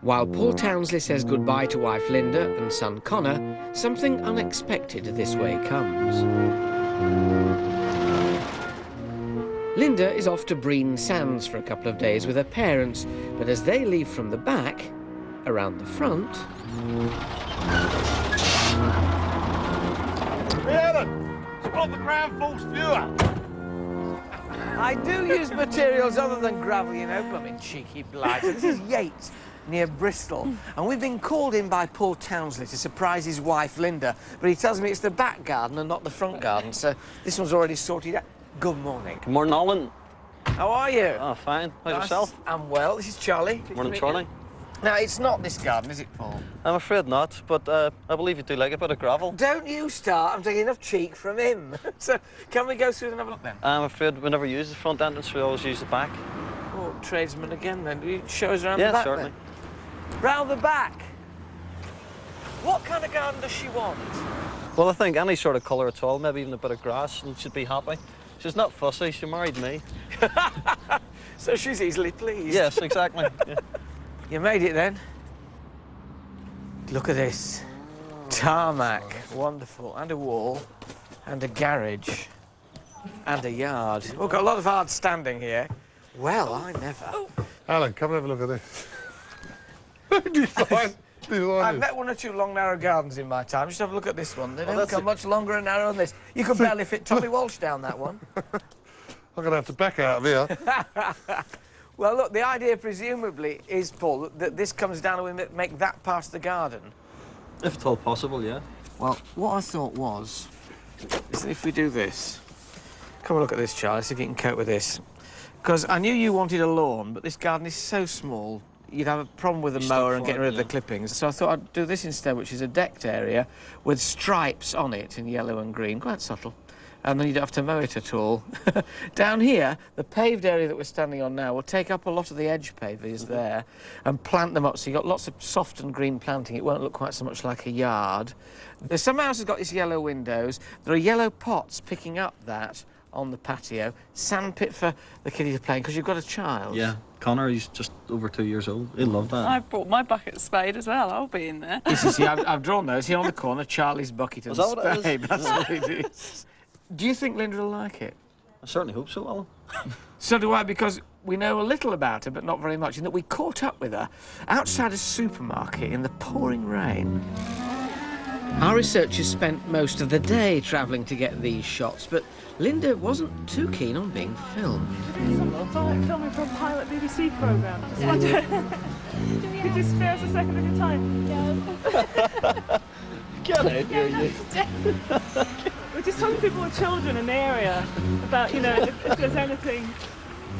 While Paul Townsley says goodbye to wife Linda and son Connor, something unexpected this way comes. Linda is off to Breen Sands for a couple of days with her parents, but as they leave from the back, around the front... Alan, spot the ground force viewer. I do use materials other than gravel, you know, blooming cheeky blighter. This is Yate, near Bristol, and we've been called in by Paul Townsley to surprise his wife, Linda, but he tells me it's the back garden and not the front garden, so this one's already sorted out. Good morning. Good morning, Alan. How are you? Oh, fine. How's yourself? I'm well. This is Charlie. Morning, Charlie. Now, it's not this garden, is it, Paul? I'm afraid not, but I believe you do like a bit of gravel. Don't you start. I'm taking enough cheek from him. So, can we go through and have a look, then? I'm afraid we never use the front entrance, we always use the back. Oh, tradesman again, then. Will you show us around the back, Yeah, certainly. Then? Round the back? What kind of garden does she want? Well, I think any sort of colour at all, maybe even a bit of grass, and she'd be happy. She's not fussy, she married me. So she's easily pleased. Yes, exactly. Yeah. You made it, then? Look at this. Tarmac. Wonderful. And a wall. And a garage. And a yard. We've got a lot of hard standing here. Well, I never. Alan, come and have a look at this. Design. I've met one or two long, narrow gardens in my time. Just have a look at this one. They don't come much longer and narrower than this. You could barely fit Tommy Walsh down that one. I'm going to have to back out of here. Well, look, the idea, presumably, is, Paul, that this comes down and we make that part of the garden. If at all possible, yeah. Well, what I thought was, is that if we do this... Come and look at this, Charlie, see if you can cope with this. Because I knew you wanted a lawn, but this garden is so small, you'd have a problem with the mower and getting rid of the clippings. So I thought I'd do this instead, which is a decked area with stripes on it in yellow and green, quite subtle. And then you don't have to mow it at all. Down here, the paved area that we're standing on now will take up a lot of the edge pavers there and plant them up, so you've got lots of soft and green planting. It won't look quite so much like a yard. Some house has got these yellow windows. There are yellow pots picking up that on the patio. Sandpit for the kiddie to play in, because you've got a child. Yeah, Connor, he's just over 2 years old. He'll love that. I've brought my bucket spade as well. I'll be in there. Yes, you see, I've drawn those here on the corner, Charlie's bucket and spade. That's what it is. Do you think Linda will like it? I certainly hope so, Alan. So do I, because we know a little about her, but not very much, in that we caught up with her outside a supermarket in the pouring rain. Our researchers spent most of the day travelling to get these shots, but Linda wasn't too keen on being filmed. It's like filming for a pilot BBC programme. Could you spare us a second of your time? No. Get out here, you. We're just talking to people with children in the area about, you know, if there's anything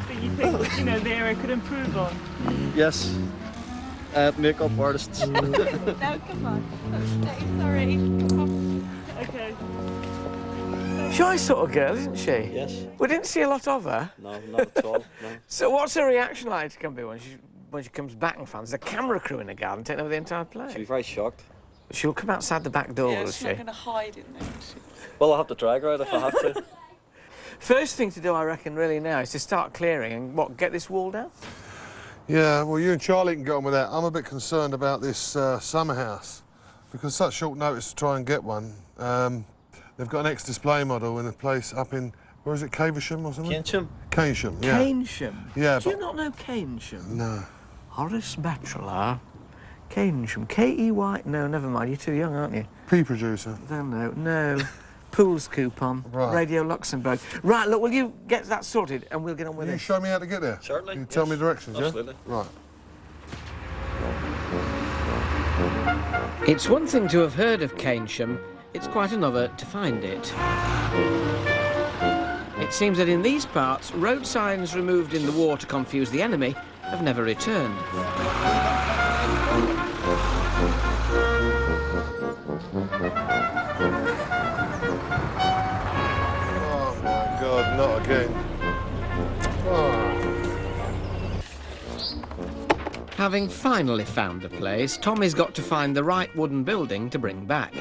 that you think, you know, the area could improve on. Yes. Makeup artists. No, come on. Sorry. Okay. Shy sort of girl, isn't she? Yes. We didn't see a lot of her. No, not at all, no. So what's her reaction like to come be when she comes back and finds the camera crew in the garden taking over the entire place? She'll be very shocked. She'll come outside the back door, Yeah, will she's she? not going to hide in there. Well, I'll have to drag her out if I have to. First thing to do, I reckon, really now, is to start clearing and, get this wall down? Yeah, well, you and Charlie can get on with that. I'm a bit concerned about this summer house, because such short notice to try and get one. They've got an ex-display model in a place up in, where is it, Caversham or something? Keynsham. Keynsham, yeah. Keynsham? Yeah, Do you not know Keynsham? No. Horace Bachelor. Keynsham. K-E-Y... No, never mind. You're too young, aren't you? Pea producer. No. Pools coupon. Right. Radio Luxembourg. Right, look, will you get that sorted and we'll get on with it? Will you show me how to get there? Certainly. You tell me directions, Absolutely. Yeah? Right. It's one thing to have heard of Keynsham, it's quite another to find it. It seems that in these parts, road signs removed in the war to confuse the enemy have never returned. not again. Oh. Having finally found a place, Tommy's got to find the right wooden building to bring back.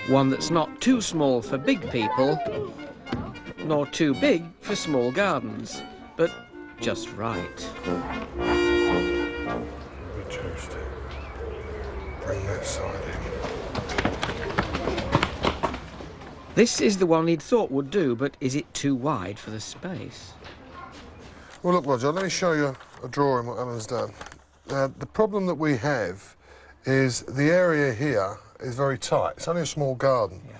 One that's not too small for big people, nor too big for small gardens, but just right. Reduced it. Bring that side in. This is the one he'd thought would do, but is it too wide for the space? Well, look, Roger, let me show you a drawing what Alan's done. The problem that we have is the area here is very tight. It's only a small garden. Yeah.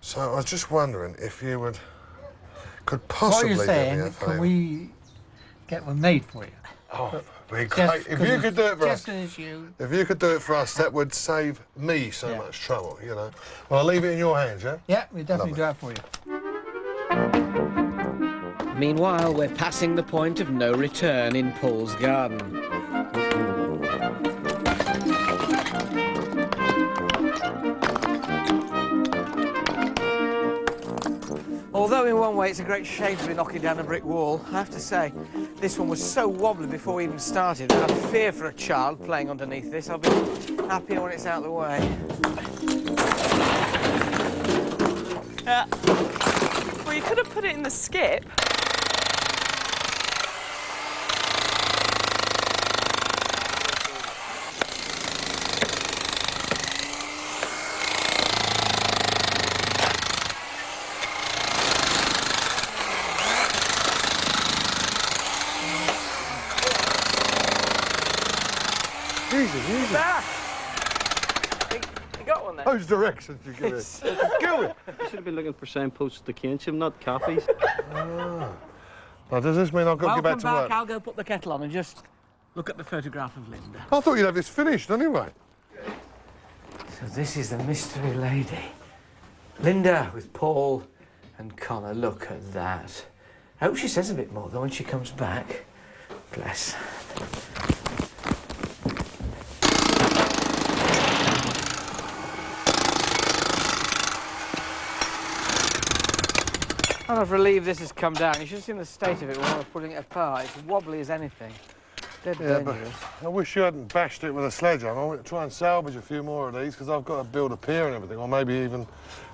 So I was just wondering if you could possibly What are you saying? Can we get one made for you? Oh, be great. If you could do it for us, as you. if you could do it for us, that would save me so much trouble, you know. Well, I'll leave it in your hands, yeah? Yeah, we definitely do that for you. Meanwhile, we're passing the point of no return in Paul's garden. Although in one way it's a great shame to be knocking down a brick wall, I have to say, this one was so wobbly before we even started. I had fear for a child playing underneath this. I'll be happier when it's out of the way. Well, you could have put it in the skip. Easy. You got one there? Those directions you give it. Go it. You should have been looking for signposts to Keynsham, not cafes. Now, does this mean I've got to get back to work? I'll go put the kettle on and just look at the photograph of Linda. I thought you'd have this finished anyway. So this is the mystery lady. Linda with Paul and Connor. Look at that. I hope she says a bit more though when she comes back. Bless. And I'm relieved this has come down. You should have seen the state of it when I was putting it apart. It's wobbly as anything. Dead dangerous. But I wish you hadn't bashed it with a sledgehammer. I want to try and salvage a few more of these because I've got to build a pier and everything, or maybe even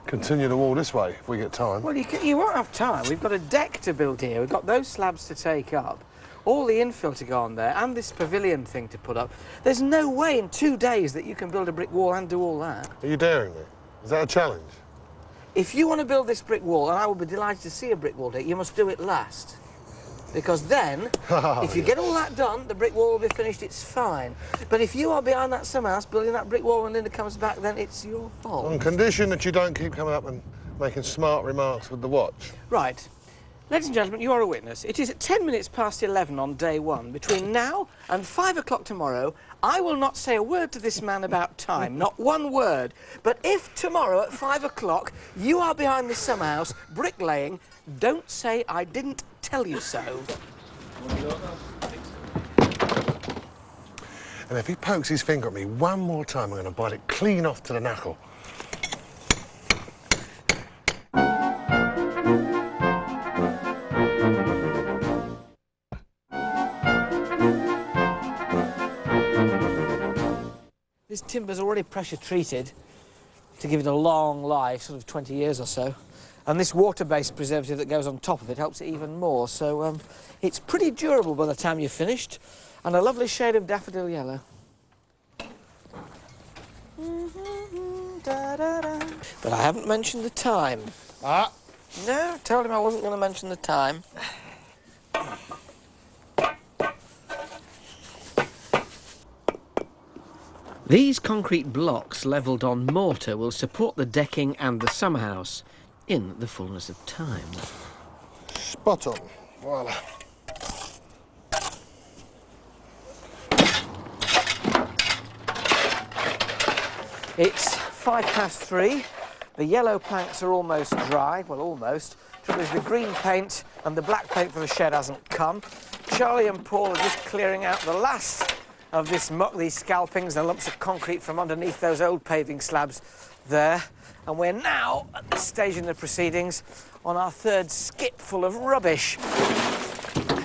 continue the wall this way if we get time. Well, you won't have time. We've got a deck to build here. We've got those slabs to take up, all the infill to go on there, and this pavilion thing to put up. There's no way in 2 days that you can build a brick wall and do all that. Are you daring me? Is that a challenge? If you want to build this brick wall, and I will be delighted to see a brick wall, you must do it last. Because then, if you get all that done, the brick wall will be finished, it's fine. But if you are behind that summer house building that brick wall when Linda comes back, then it's your fault. On condition that you don't keep coming up and making smart remarks with the watch. Right. Ladies and gentlemen, you are a witness. It is at 10 minutes past 11 on day one. Between now and 5 o'clock tomorrow, I will not say a word to this man about time, not one word. But if tomorrow at 5 o'clock you are behind the summer house bricklaying, don't say I didn't tell you so. And if he pokes his finger at me one more time, I'm going to bite it clean off to the knuckle. This timber's already pressure treated to give it a long life, sort of 20 years or so. And this water-based preservative that goes on top of it helps it even more. So it's pretty durable by the time you're finished, and a lovely shade of daffodil yellow. But I haven't mentioned the time. Ah. No, I told him I wasn't going to mention the time. These concrete blocks levelled on mortar will support the decking and the summer house in the fullness of time. Spot on. Voila. It's 3:05. The yellow planks are almost dry. Well, almost. Trouble is the green paint and the black paint for the shed hasn't come. Charlie and Paul are just clearing out the last of this muck, these scalpings and lumps of concrete from underneath those old paving slabs. there, and we're now, at this stage in the proceedings, on our third skip full of rubbish.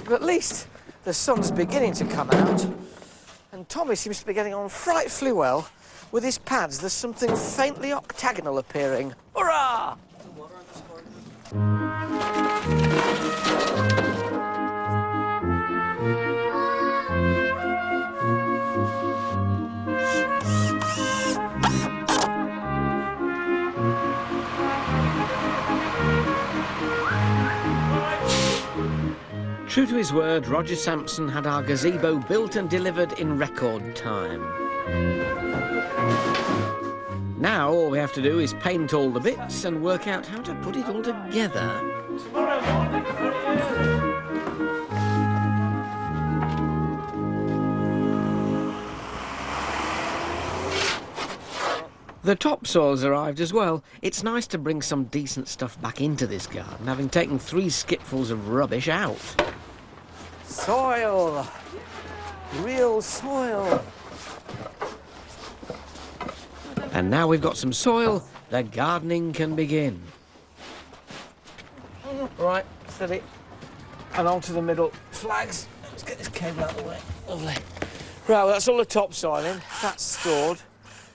But at least the sun's beginning to come out, and Tommy seems to be getting on frightfully well with his pads. There's something faintly octagonal appearing. Hurrah! True to his word, Roger Sampson had our gazebo built and delivered in record time. Now all we have to do is paint all the bits and work out how to put it all together. The topsoil's arrived as well. It's nice to bring some decent stuff back into this garden, having taken 3 skipfuls of rubbish out. Soil! Real soil! And now we've got some soil, the gardening can begin. Right, steady. And onto the middle flags. Let's get this cable out of the way. Lovely. Right, well, that's all the topsoil in. That's stored.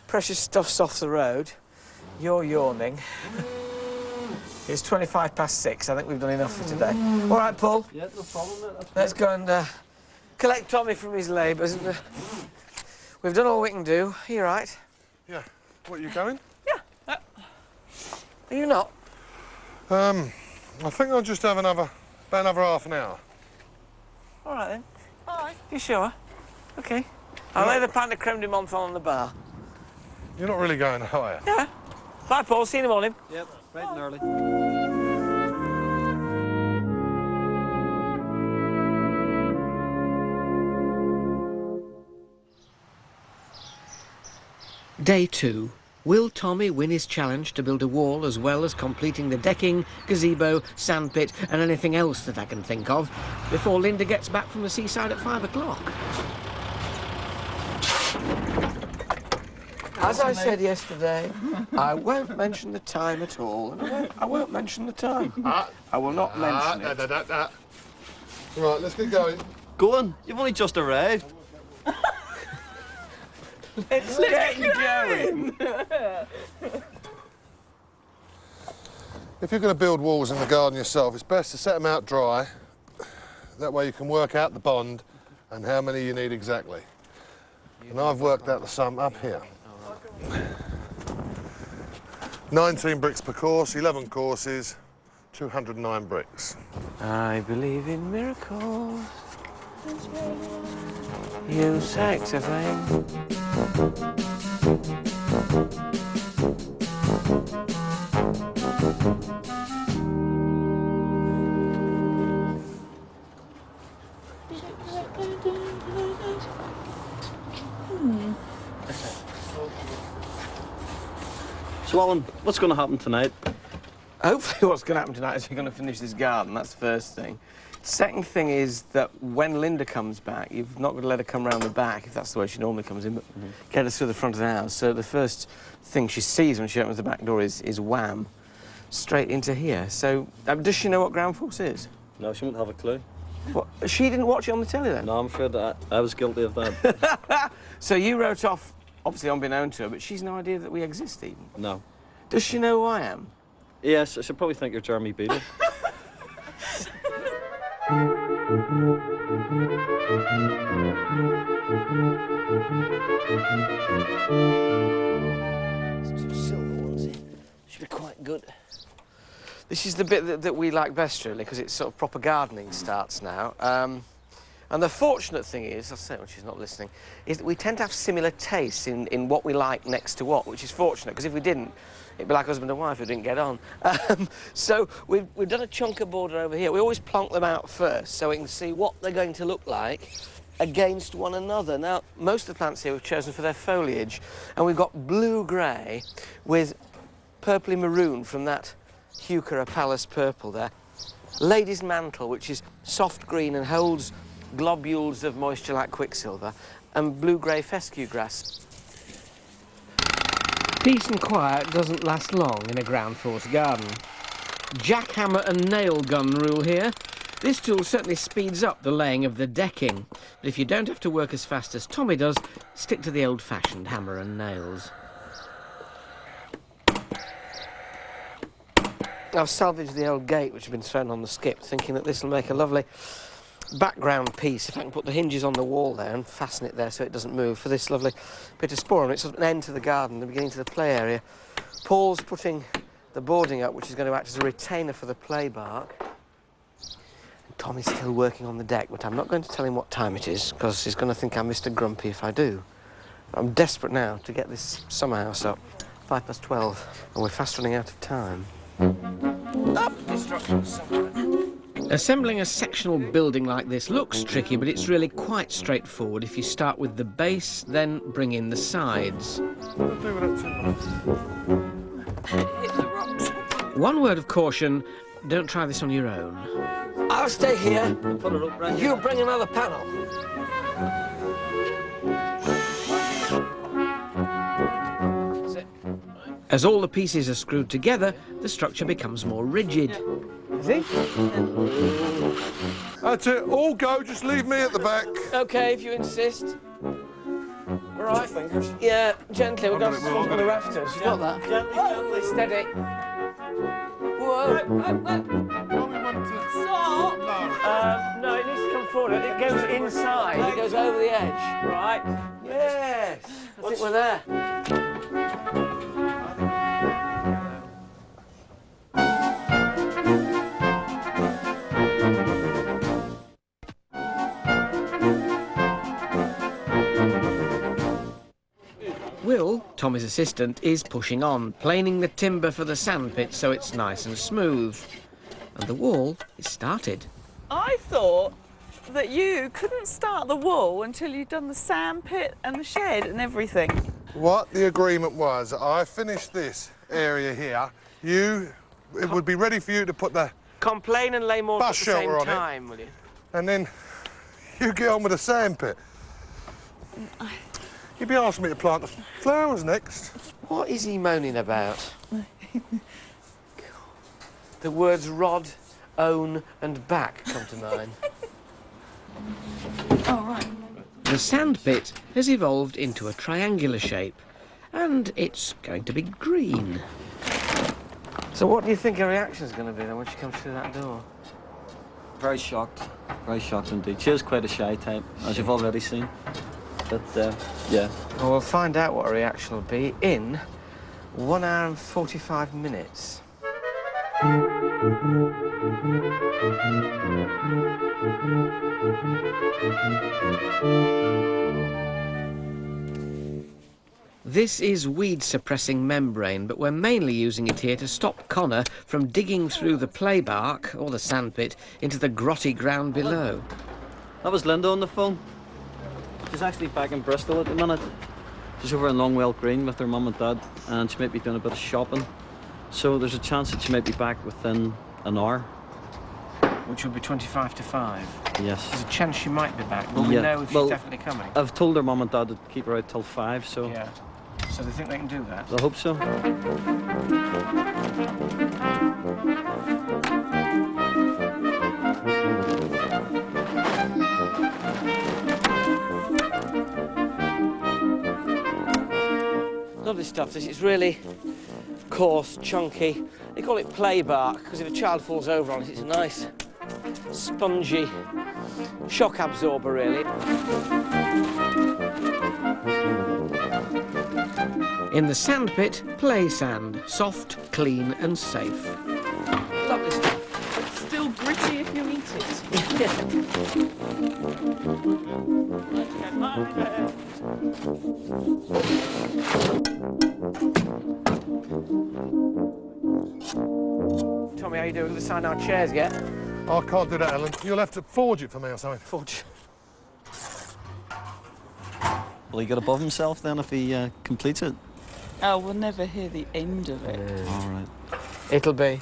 Precious stuff's off the road. You're yawning. It's 6:25. I think we've done enough for today. All right, Paul. Yeah, no problem. Let's go and collect Tommy from his labours. And we've done all we can do. Are you right? Yeah. What, you going? Yeah. Are you not? I think I'll just have about another half an hour. All right, then. All right. You sure? OK. I'll lay the pint of creme de menthe on the bar. You're not really going, are you? Yeah. Bye, Paul. See you in the morning. Yep, bright and early. Day 2. Will Tommy win his challenge to build a wall as well as completing the decking, gazebo, sandpit and anything else that I can think of before Linda gets back from the seaside at 5 o'clock? As I said yesterday, I won't mention the time at all. I won't mention the time. I will not mention it. Right, let's get going. Go on, you've only just arrived. Let's get going. If you're going to build walls in the garden yourself, it's best to set them out dry. That way you can work out the bond and how many you need exactly. And I've worked out the sum up here. 19 bricks per course, 11 courses, 209 bricks. I believe in miracles. You saxophone. So, Alan, what's going to happen tonight? Hopefully what's going to happen tonight is we're going to finish this garden. That's the first thing. Second thing is that when Linda comes back, you've not got to let her come round the back, if that's the way she normally comes in, but get her through the front of the house. So the first thing she sees when she opens the back door is wham, straight into here. So does she know what ground force is? No, she won't have a clue. What? She didn't watch it on the telly then? No, I'm afraid that I was guilty of that. So you wrote off, obviously unbeknown to her, but she's no idea that we exist even? No. Does she know who I am? Yes, I should probably think you're Jeremy Beadle. There's 2 silver ones in. Should be quite good. This is the bit that we like best, really, because it's sort of proper gardening starts now. And the fortunate thing is, I'll say it when she's not listening, is that we tend to have similar tastes in what we like next to what, which is fortunate, because if we didn't, it'd be like husband and wife who didn't get on. So we've done a chunker border over here. We always plonk them out first so we can see what they're going to look like against one another. Now, most of the plants here we've chosen for their foliage, and we've got blue-grey with purpley maroon from that Heuchera Pallas purple there. Lady's mantle, which is soft green and holds globules of moisture like quicksilver, and blue-grey fescue grass. Peace and quiet doesn't last long in a ground force garden. Jackhammer and nail gun rule here. This tool certainly speeds up the laying of the decking, but if you don't have to work as fast as Tommy does, stick to the old-fashioned hammer and nails. I've salvaged the old gate which had been thrown on the skip, thinking that this will make a lovely background piece if I can put the hinges on the wall there and fasten it there so it doesn't move for this lovely bit of sporum. It's sort of an end to the garden, the beginning to the play area. Paul's putting the boarding up, which is going to act as a retainer for the play bark. And Tommy's still working on the deck, but I'm not going to tell him what time it is because he's going to think I'm Mr. Grumpy if I do. I'm desperate now to get this summer house up. 12:05, and we're fast running out of time. Destruction somewhere. Assembling a sectional building like this looks tricky, but it's really quite straightforward if you start with the base, then bring in the sides. One word of caution, don't try this on your own. I'll stay here. Put it up, right? You bring another panel. As all the pieces are screwed together, the structure becomes more rigid. See? That's it, all go, just leave me at the back. OK, if you insist. All right. Fingers. Yeah, gently, we've got I've got it, on the rafters. You got that? Gently, gently. Steady. Whoa. No, it needs to come forward. It goes inside. It goes over the edge. Right. Yes. I think we're there. Will, Tommy's assistant, is pushing on, planing the timber for the sandpit so it's nice and smooth. And the wall is started. I thought that you couldn't start the wall until you'd done the sandpit and the shed and everything. What the agreement was, I finished this area here, it would be ready for you to put the... Complain and lay more at the Bus same shelter on it. time, will you? And then you get on with the sandpit. You'd be asking me to plant the flowers next. What is he moaning about? The words rod, own and back come to mind. Oh, right. The sandpit has evolved into a triangular shape, and it's going to be green. So what do you think her reaction's going to be then when she comes through that door? Very shocked indeed. She is quite a shy type, as you've already seen. But, yeah. Well, we'll find out what her reaction will be in 1 hour and 45 minutes. This is weed-suppressing membrane, but we're mainly using it here to stop Connor from digging through the play bark, or the sandpit, into the grotty ground below. That was Linda on the phone. She's actually back in Bristol at the minute. She's over in Longwell Green with her mum and dad, and she might be doing a bit of shopping. So there's a chance that she might be back within an hour. Which will be 25 to 5. Yes. There's a chance she might be back, but we know if she's definitely coming. I've told her mum and dad to keep her out till 5, so... Yeah. So they think they can do that? I hope so. Lovely stuff, this. It's really coarse, chunky. They call it play bark because if a child falls over on it, it's a nice, spongy shock absorber, really. In the sandpit, play sand. Soft, clean and safe. Lovely stuff. It's still gritty if you eat Tommy, how you doing? Have we signed our chairs yet? I can't do that, Ellen. You'll have to forge it for me or something. Forge. Will he get above himself then if he completes it? Oh, we'll never hear the end of it. All right. It'll be.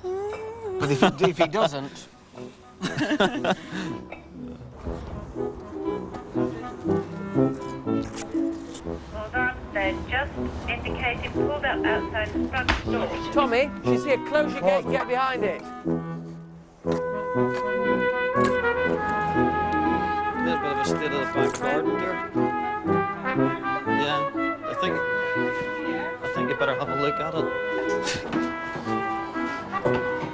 But if he doesn't... Hold on, stay They're just indicated pulled up outside the front door. Tommy, she's here. Close your gate and get behind it. A little bit of a state of the back garden there. Yeah, I think you better have a look at it.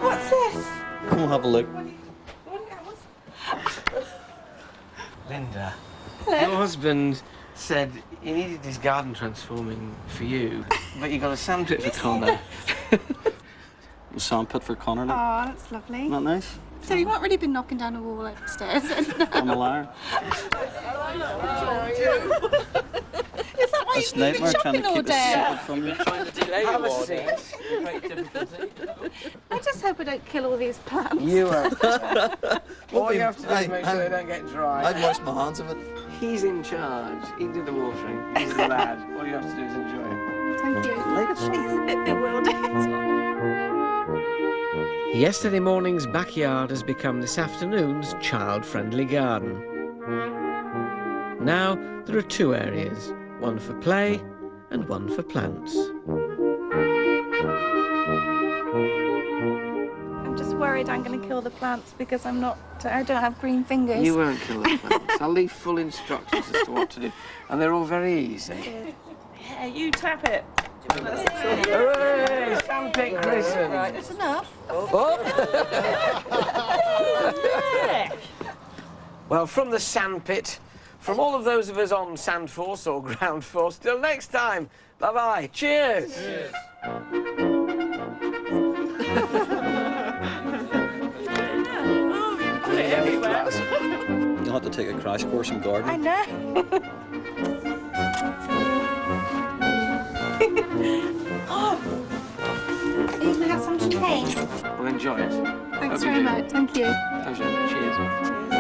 What's this? Come and have a look. Linda, your husband said he needed his garden transforming for you, but you got a sandpit for Connor. The sandpit for Connor. Like. Oh, that's lovely. Isn't that nice? So you've not really been knocking down a wall upstairs then? I'm a liar. Is that why It's you've been nightmare trying to shopping all keep a day? secret from you. Have a seat. Great difficulty. I just hope I don't kill all these plants. You are. All you have to do is make sure they don't get dry. I'd wash my hands of it. He's in charge. He can do the watering. He's the lad. All you have to do is enjoy it. Thank you. She's a bit bewildered. Yesterday morning's backyard has become this afternoon's child-friendly garden. Now there are two areas, one for play and one for plants. I'm just worried I'm going to kill the plants because I don't have green fingers. You won't kill the plants. I'll leave full instructions as to what to do. And they're all very easy. Yeah, you tap it. Hooray! Sandpit christened. Right, that's enough. Well, from the sandpit, from all of those of us on Sand Force or Ground Force, till next time, bye-bye. Cheers! Cheers. You'll have to take a crash course in gardening. I know. Are you going to have some champagne? Well, enjoy it. Thanks very much. Thank you. Pleasure. Cheers. Cheers.